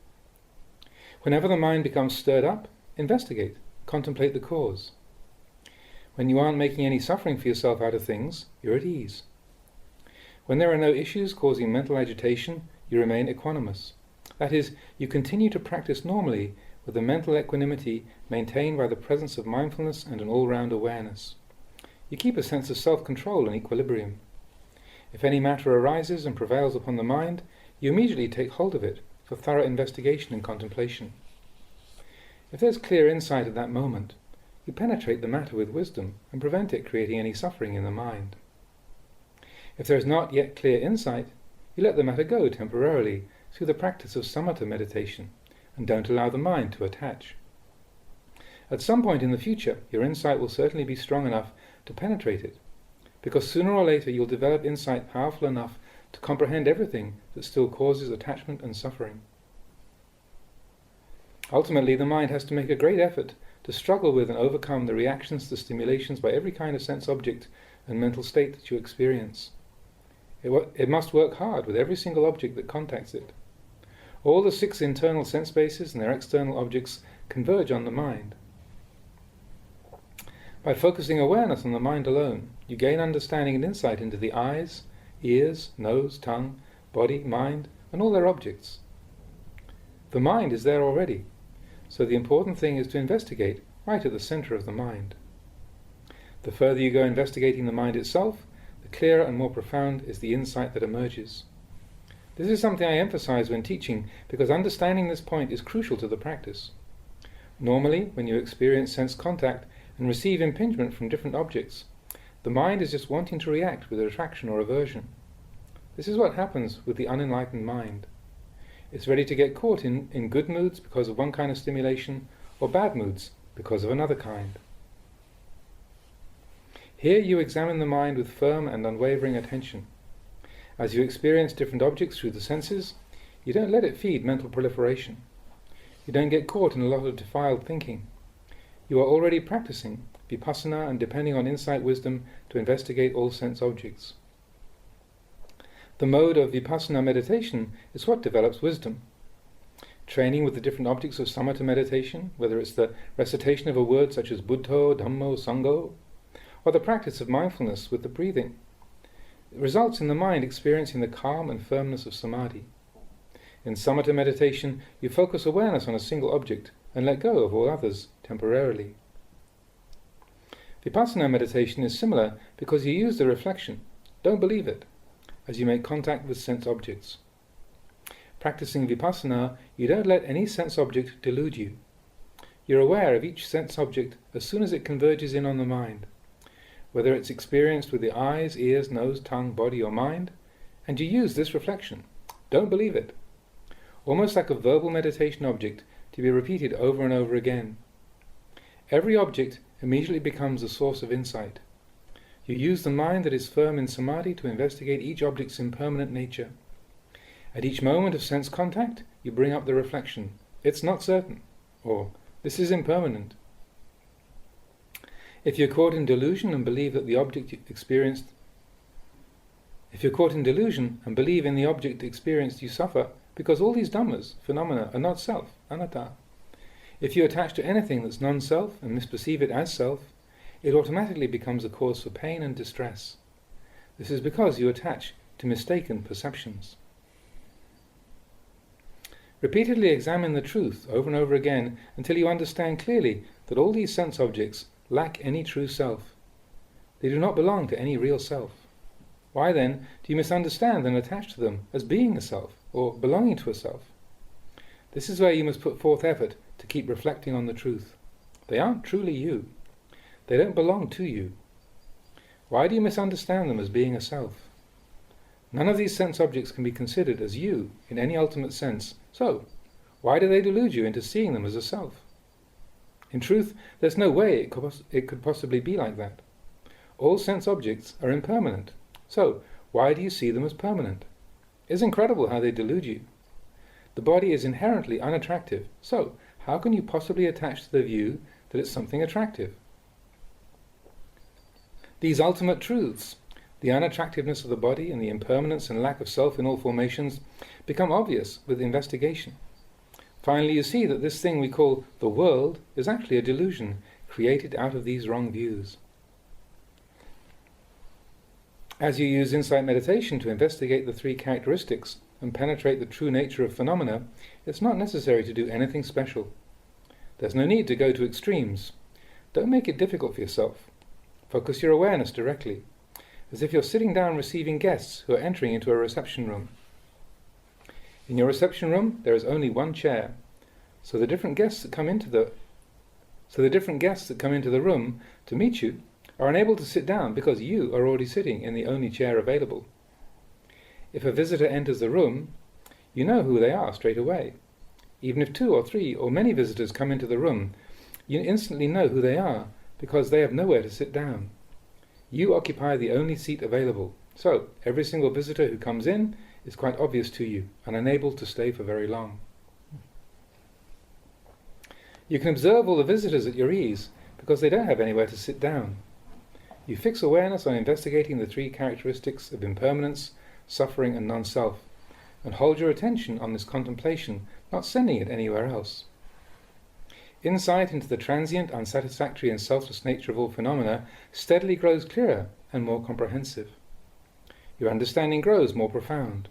Whenever the mind becomes stirred up, investigate, contemplate the cause. When you aren't making any suffering for yourself out of things, you're at ease. When there are no issues causing mental agitation, you remain equanimous. That is, you continue to practice normally with the mental equanimity maintained by the presence of mindfulness and an all-round awareness. You keep a sense of self-control and equilibrium. If any matter arises and prevails upon the mind, you immediately take hold of it for thorough investigation and contemplation. If there's clear insight at that moment, you penetrate the matter with wisdom and prevent it creating any suffering in the mind. If there is not yet clear insight, you let the matter go temporarily through the practice of samatha meditation and don't allow the mind to attach. At some point in the future, your insight will certainly be strong enough to penetrate it, because sooner or later you'll develop insight powerful enough to comprehend everything that still causes attachment and suffering. Ultimately, the mind has to make a great effort to struggle with and overcome the reactions to stimulations by every kind of sense object and mental state that you experience. It must work hard with every single object that contacts it. All the 6 internal sense bases and their external objects converge on the mind. By focusing awareness on the mind alone, you gain understanding and insight into the eyes, ears, nose, tongue, body, mind, and all their objects. The mind is there already, so the important thing is to investigate right at the center of the mind. The further you go investigating the mind itself, the clearer and more profound is the insight that emerges. This is something I emphasize when teaching, because understanding this point is crucial to the practice. Normally, when you experience sense contact and receive impingement from different objects, the mind is just wanting to react with attraction or aversion. This is what happens with the unenlightened mind. It's ready to get caught in good moods because of one kind of stimulation, or bad moods because of another kind. Here you examine the mind with firm and unwavering attention. As you experience different objects through the senses, you don't let it feed mental proliferation. You don't get caught in a lot of defiled thinking. You are already practicing vipassana and depending on insight wisdom to investigate all sense objects. The mode of vipassana meditation is what develops wisdom. Training with the different objects of samatha meditation, whether it's the recitation of a word such as Buddho, Dhammo, Sangho, or the practice of mindfulness with the breathing, results in the mind experiencing the calm and firmness of samadhi. In samatha meditation, you focus awareness on a single object and let go of all others temporarily. Vipassana meditation is similar because you use the reflection, don't believe it, as you make contact with sense objects. Practicing vipassana, you don't let any sense object delude you. You're aware of each sense object as soon as it converges in on the mind, whether it's experienced with the eyes, ears, nose, tongue, body, or mind, and you use this reflection, don't believe it, almost like a verbal meditation object to be repeated over and over again. Every object immediately becomes a source of insight. You use the mind that is firm in samadhi to investigate each object's impermanent nature. At each moment of sense contact, you bring up the reflection, it's not certain, or this is impermanent. If you're caught in delusion and believe that the object experienced If you're caught in delusion and believe in the object experienced, you suffer, because all these dhammas, phenomena, are not self, anatta. If you attach to anything that's non-self and misperceive it as self, it automatically becomes a cause for pain and distress. This is because you attach to mistaken perceptions. Repeatedly examine the truth over and over again until you understand clearly that all these sense objects lack any true self. They do not belong to any real self. Why then do you misunderstand and attach to them as being a self or belonging to a self? This is where you must put forth effort to keep reflecting on the truth. They aren't truly you. They don't belong to you. Why do you misunderstand them as being a self? None of these sense objects can be considered as you in any ultimate sense, so why do they delude you into seeing them as a self? In truth, there's no way it could possibly be like that. All sense objects are impermanent, so why do you see them as permanent? It's incredible how they delude you. The body is inherently unattractive, so how can you possibly attach to the view that it's something attractive? These ultimate truths, the unattractiveness of the body and the impermanence and lack of self in all formations, become obvious with investigation. Finally, you see that this thing we call the world is actually a delusion created out of these wrong views. As you use insight meditation to investigate the 3 characteristics and penetrate the true nature of phenomena, it's not necessary to do anything special. There's no need to go to extremes. Don't make it difficult for yourself. Focus your awareness directly, as if you're sitting down receiving guests who are entering into a reception room. In your reception room, there is only one chair, so the different guests that come into the So the different guests that come into the room to meet you are unable to sit down because you are already sitting in the only chair available. If a visitor enters the room, you know who they are straight away. Even if 2 or 3 or many visitors come into the room, you instantly know who they are because they have nowhere to sit down. You occupy the only seat available, so every single visitor who comes in is quite obvious to you and unable to stay for very long. You can observe all the visitors at your ease because they don't have anywhere to sit down. You fix awareness on investigating the 3 characteristics of impermanence, suffering and non-self, and hold your attention on this contemplation, not sending it anywhere else. Insight into the transient, unsatisfactory and selfless nature of all phenomena steadily grows clearer and more comprehensive. Your understanding grows more profound.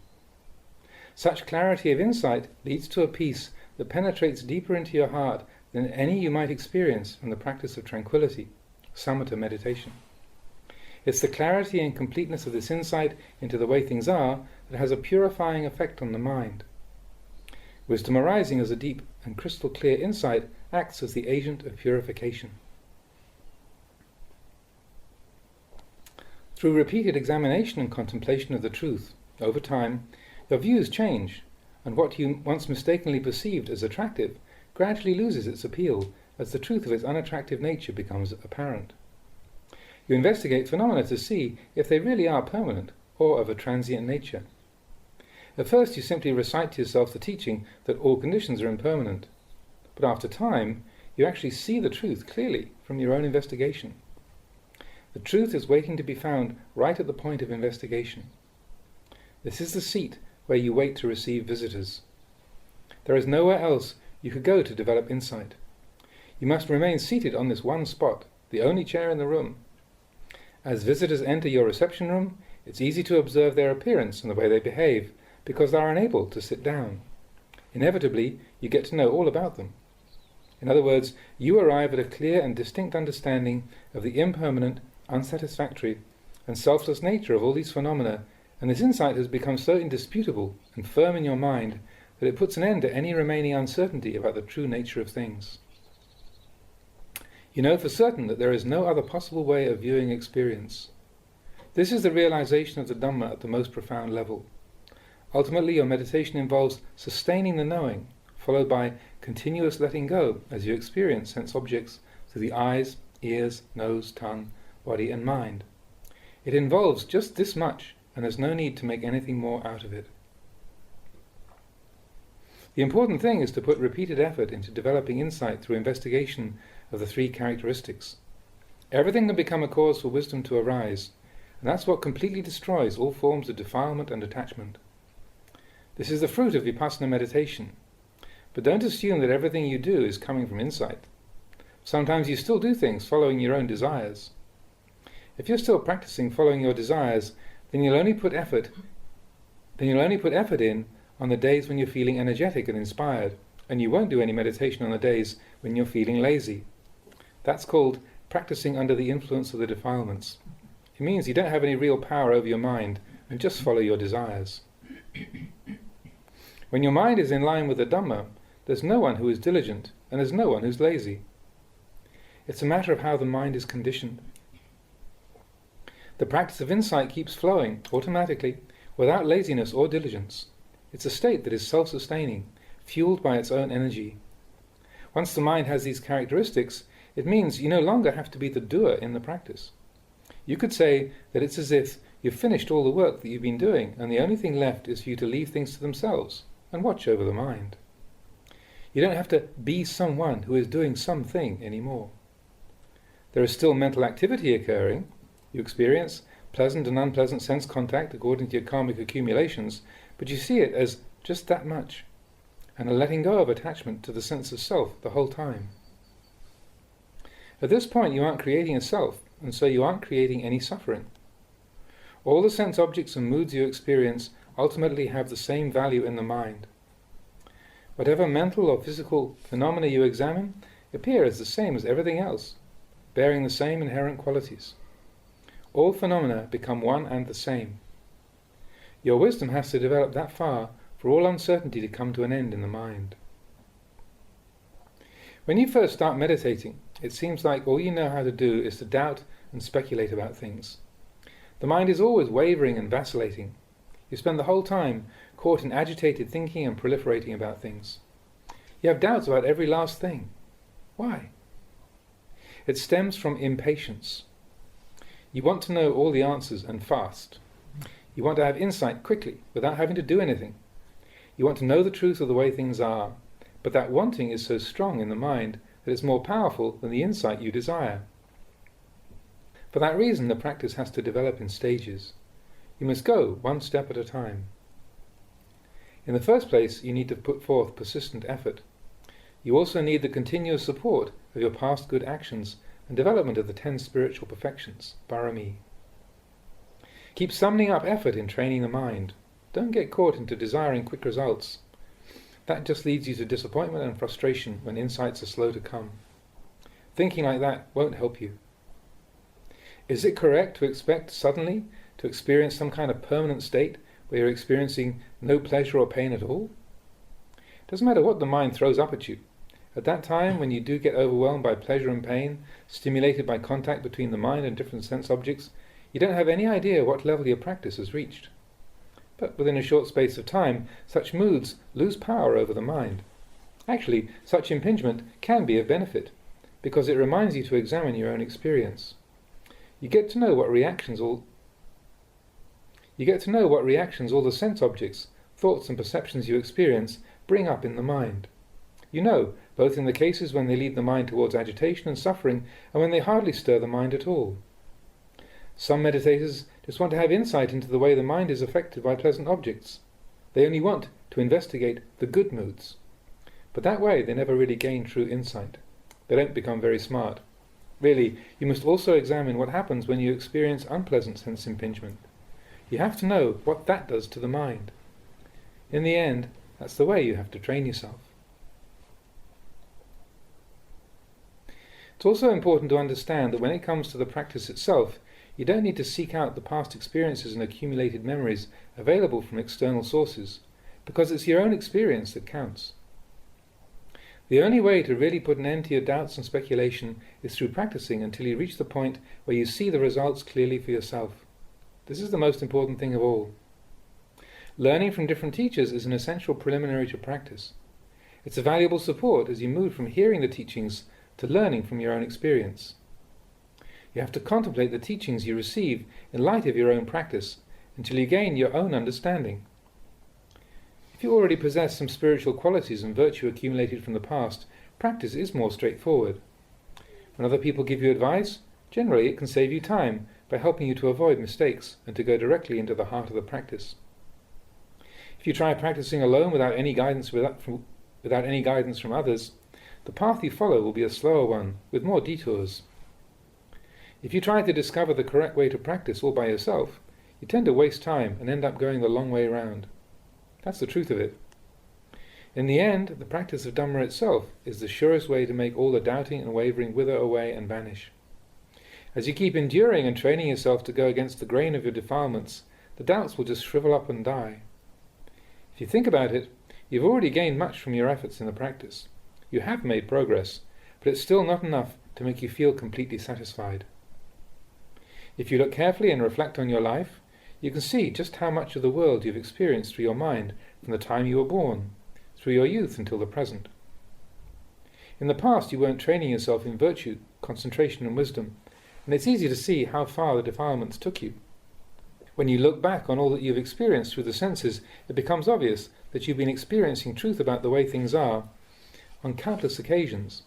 Such clarity of insight leads to a peace that penetrates deeper into your heart than any you might experience from the practice of tranquility, samatha meditation. It's the clarity and completeness of this insight into the way things are that has a purifying effect on the mind. Wisdom arising as a deep and crystal clear insight acts as the agent of purification. Through repeated examination and contemplation of the truth, over time, your views change, and what you once mistakenly perceived as attractive gradually loses its appeal as the truth of its unattractive nature becomes apparent. You investigate phenomena to see if they really are permanent or of a transient nature. At first you simply recite to yourself the teaching that all conditions are impermanent, but after time you actually see the truth clearly from your own investigation. The truth is waiting to be found right at the point of investigation. This is the seat where you wait to receive visitors. There is nowhere else you could go to develop insight. You must remain seated on this one spot, the only chair in the room. As visitors enter your reception room, it's easy to observe their appearance and the way they behave, because they are unable to sit down. Inevitably, you get to know all about them. In other words, you arrive at a clear and distinct understanding of the impermanent, unsatisfactory, and selfless nature of all these phenomena, and this insight has become so indisputable and firm in your mind that it puts an end to any remaining uncertainty about the true nature of things. You know for certain that there is no other possible way of viewing experience. This is the realization of the Dhamma at the most profound level. Ultimately, your meditation involves sustaining the knowing, followed by continuous letting go as you experience sense objects through the eyes, ears, nose, tongue, body and mind. It involves just this much, and there's no need to make anything more out of it. The important thing is to put repeated effort into developing insight through investigation of the 3 characteristics. Everything can become a cause for wisdom to arise, and that's what completely destroys all forms of defilement and attachment. This is the fruit of vipassana meditation. But don't assume that everything you do is coming from insight. Sometimes you still do things following your own desires. If you're still practicing following your desires, then you'll only put effort in on the days when you're feeling energetic and inspired, and you won't do any meditation on the days when you're feeling lazy. That's called practicing under the influence of the defilements. It means you don't have any real power over your mind and just follow your desires. When your mind is in line with the Dhamma, there's no one who is diligent and there's no one who's lazy. It's a matter of how the mind is conditioned. The practice of insight keeps flowing automatically without laziness or diligence. It's a state that is self-sustaining, fueled by its own energy. Once the mind has these characteristics, it means you no longer have to be the doer in the practice. You could say that it's as if you've finished all the work that you've been doing, and the only thing left is for you to leave things to themselves and watch over the mind. You don't have to be someone who is doing something anymore. There is still mental activity occurring. You experience pleasant and unpleasant sense contact according to your karmic accumulations, but you see it as just that much, and a letting go of attachment to the sense of self the whole time. At this point you aren't creating a self, and so you aren't creating any suffering. All the sense objects and moods you experience ultimately have the same value in the mind. Whatever mental or physical phenomena you examine appear as the same as everything else, bearing the same inherent qualities. All phenomena become one and the same. Your wisdom has to develop that far for all uncertainty to come to an end in the mind. When you first start meditating, it seems like all you know how to do is to doubt and speculate about things. The mind is always wavering and vacillating. You spend the whole time caught in agitated thinking and proliferating about things. You have doubts about every last thing. Why? It stems from impatience. You want to know all the answers and fast. You want to have insight quickly, without having to do anything. You want to know the truth of the way things are, but that wanting is so strong in the mind that it's more powerful than the insight you desire. For that reason, the practice has to develop in stages. You must go one step at a time. In the first place, you need to put forth persistent effort. You also need the continuous support of your past good actions and development of the 10 spiritual perfections, parami. Keep summoning up effort in training the mind. Don't get caught into desiring quick results. That just leads you to disappointment and frustration when insights are slow to come. Thinking like that won't help you. Is it correct to expect suddenly to experience some kind of permanent state where you're experiencing no pleasure or pain at all? It doesn't matter what the mind throws up at you. At that time, when you do get overwhelmed by pleasure and pain, stimulated by contact between the mind and different sense objects, you don't have any idea what level your practice has reached. But within a short space of time, such moods lose power over the mind. Actually, such impingement can be of benefit, because it reminds you to examine your own experience. You get to know what reactions all the sense objects, thoughts and perceptions you experience bring up in the mind. You know, both in the cases when they lead the mind towards agitation and suffering, and when they hardly stir the mind at all. Some meditators just want to have insight into the way the mind is affected by pleasant objects. They only want to investigate the good moods. But that way they never really gain true insight. They don't become very smart. Really, you must also examine what happens when you experience unpleasant sense impingement. You have to know what that does to the mind. In the end, that's the way you have to train yourself. It's also important to understand that when it comes to the practice itself, you don't need to seek out the past experiences and accumulated memories available from external sources, because it's your own experience that counts. The only way to really put an end to your doubts and speculation is through practicing until you reach the point where you see the results clearly for yourself. This is the most important thing of all. Learning from different teachers is an essential preliminary to practice. It's a valuable support as you move from hearing the teachings to learning from your own experience. You have to contemplate the teachings you receive in light of your own practice until you gain your own understanding. If you already possess some spiritual qualities and virtue accumulated from the past, practice is more straightforward. When other people give you advice, generally it can save you time by helping you to avoid mistakes and to go directly into the heart of the practice. If you try practicing alone without any guidance from others, the path you follow will be a slower one, with more detours. If you try to discover the correct way to practice all by yourself, you tend to waste time and end up going the long way round. That's the truth of it. In the end, the practice of Dhamma itself is the surest way to make all the doubting and wavering wither away and vanish. As you keep enduring and training yourself to go against the grain of your defilements, the doubts will just shrivel up and die. If you think about it, you've already gained much from your efforts in the practice. You have made progress, but it's still not enough to make you feel completely satisfied. If you look carefully and reflect on your life, you can see just how much of the world you've experienced through your mind from the time you were born, through your youth until the present. In the past you weren't training yourself in virtue, concentration and wisdom, and it's easy to see how far the defilements took you. When you look back on all that you've experienced through the senses, it becomes obvious that you've been experiencing truth about the way things are on countless occasions.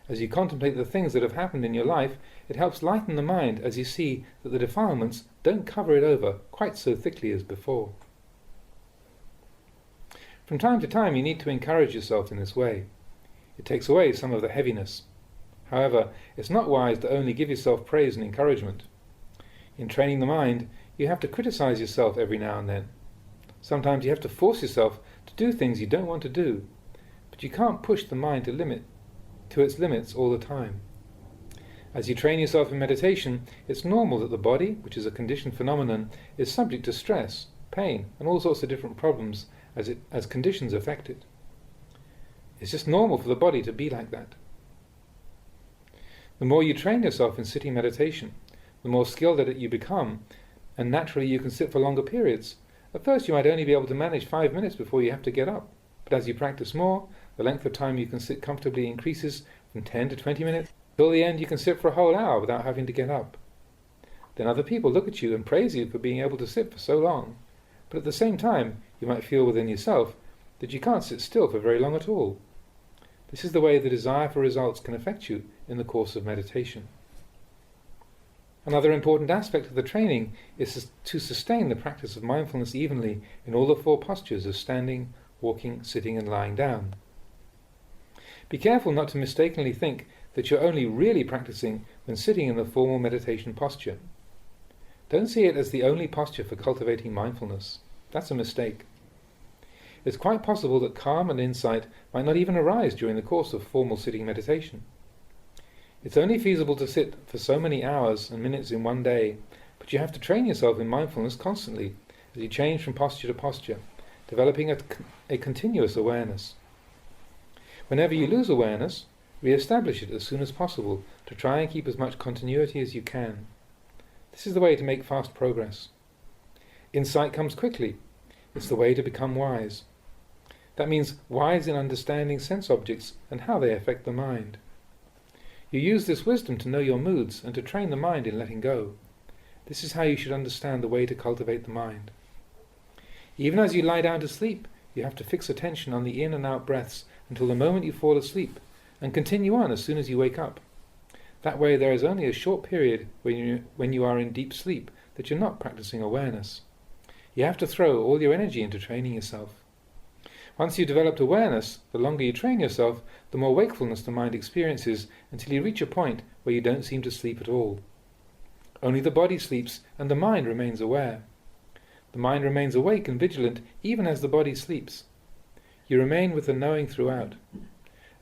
As you contemplate the things that have happened in your life, it helps lighten the mind as you see that the defilements don't cover it over quite so thickly as before. From time to time you need to encourage yourself in this way. It takes away some of the heaviness. However, it's not wise to only give yourself praise and encouragement. In training the mind, you have to criticize yourself every now and then. Sometimes you have to force yourself to do things you don't want to do, but you can't push the mind to its limits all the time. As you train yourself in meditation, it's normal that the body, which is a conditioned phenomenon, is subject to stress, pain, and all sorts of different problems as conditions affect it. It's just normal for the body to be like that. The more you train yourself in sitting meditation, the more skilled at it you become, and naturally you can sit for longer periods. At first you might only be able to manage 5 minutes before you have to get up, but as you practice more, the length of time you can sit comfortably increases from 10 to 20 minutes. Till the end you can sit for a whole hour without having to get up. Then other people look at you and praise you for being able to sit for so long, but at the same time you might feel within yourself that you can't sit still for very long at all. This is the way the desire for results can affect you in the course of meditation. Another important aspect of the training is to sustain the practice of mindfulness evenly in all the 4 postures of standing, walking, sitting and lying down. Be careful not to mistakenly think that you're only really practicing when sitting in the formal meditation posture. Don't see it as the only posture for cultivating mindfulness. That's a mistake. It's quite possible that calm and insight might not even arise during the course of formal sitting meditation. It's only feasible to sit for so many hours and minutes in one day, but you have to train yourself in mindfulness constantly as you change from posture to posture, developing a continuous awareness. Whenever you lose awareness, re-establish it as soon as possible to try and keep as much continuity as you can. This is the way to make fast progress. Insight comes quickly. It's the way to become wise. That means wise in understanding sense objects and how they affect the mind. You use this wisdom to know your moods and to train the mind in letting go. This is how you should understand the way to cultivate the mind. Even as you lie down to sleep, you have to fix attention on the in and out breaths until the moment you fall asleep, and continue on as soon as you wake up. That way there is only a short period when you are in deep sleep that you're not practicing awareness. You have to throw all your energy into training yourself. Once you've developed awareness, the longer you train yourself, the more wakefulness the mind experiences until you reach a point where you don't seem to sleep at all. Only the body sleeps and the mind remains aware. The mind remains awake and vigilant even as the body sleeps. You remain with the knowing throughout.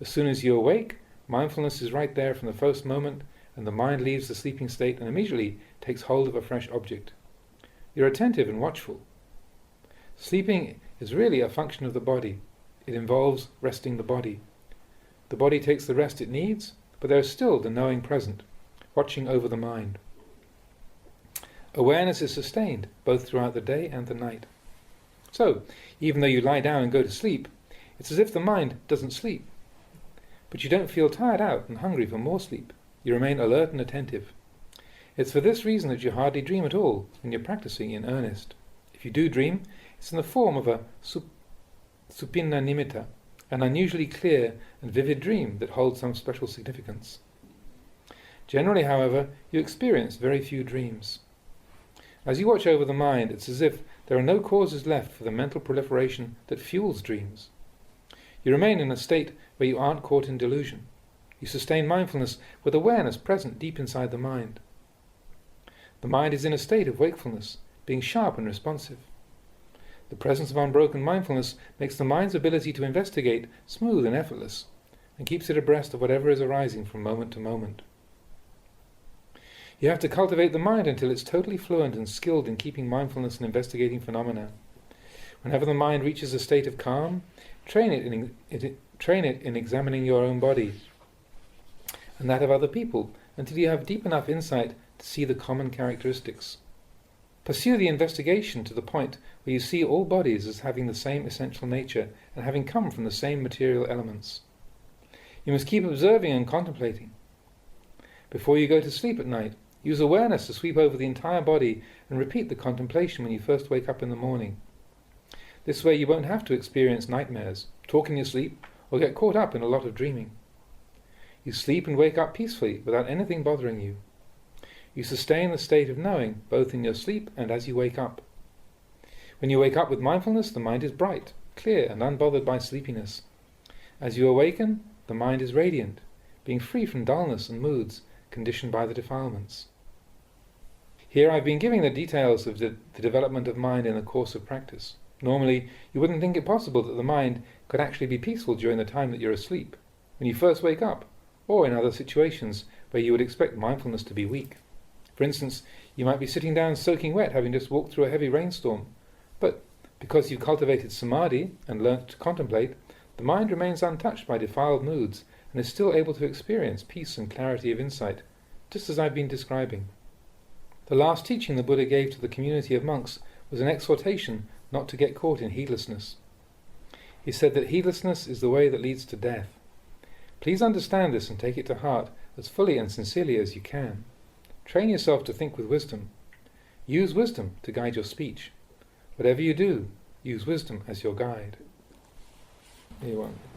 As soon as you awake, mindfulness is right there from the first moment, and the mind leaves the sleeping state and immediately takes hold of a fresh object. You're attentive and watchful. Sleeping is really a function of the body. It involves resting the body. The body takes the rest it needs, but there is still the knowing present, watching over the mind. Awareness is sustained both throughout the day and the night. So, even though you lie down and go to sleep, it's as if the mind doesn't sleep. But you don't feel tired out and hungry for more sleep. You remain alert and attentive. It's for this reason that you hardly dream at all when you're practicing in earnest. If you do dream, it's in the form of a supinna nimitta, an unusually clear and vivid dream that holds some special significance. Generally, however, you experience very few dreams. As you watch over the mind, it's as if there are no causes left for the mental proliferation that fuels dreams. You remain in a state where you aren't caught in delusion. You sustain mindfulness with awareness present deep inside the mind. The mind is in a state of wakefulness, being sharp and responsive. The presence of unbroken mindfulness makes the mind's ability to investigate smooth and effortless, and keeps it abreast of whatever is arising from moment to moment. You have to cultivate the mind until it's totally fluent and skilled in keeping mindfulness and investigating phenomena. Whenever the mind reaches a state of calm, train it in examining your own body and that of other people until you have deep enough insight to see the common characteristics. Pursue the investigation to the point where you see all bodies as having the same essential nature and having come from the same material elements. You must keep observing and contemplating. Before you go to sleep at night, use awareness to sweep over the entire body and repeat the contemplation when you first wake up in the morning. This way you won't have to experience nightmares, talk in your sleep, or get caught up in a lot of dreaming. You sleep and wake up peacefully without anything bothering you. You sustain the state of knowing both in your sleep and as you wake up. When you wake up with mindfulness, the mind is bright, clear, and unbothered by sleepiness. As you awaken, the mind is radiant, being free from dullness and moods conditioned by the defilements. Here I've been giving the details of the development of mind in the course of practice. Normally, you wouldn't think it possible that the mind could actually be peaceful during the time that you're asleep, when you first wake up, or in other situations where you would expect mindfulness to be weak. For instance, you might be sitting down soaking wet, having just walked through a heavy rainstorm, but because you've cultivated samadhi and learnt to contemplate, The mind remains untouched by defiled moods and is still able to experience peace and clarity of insight, just as I've been describing. The last teaching the Buddha gave to the community of monks was an exhortation not to get caught in heedlessness. He said that heedlessness is the way that leads to death. Please understand this and take it to heart as fully and sincerely as you can. Train yourself to think with wisdom. Use wisdom to guide your speech. Whatever you do, use wisdom as your guide. Here you are.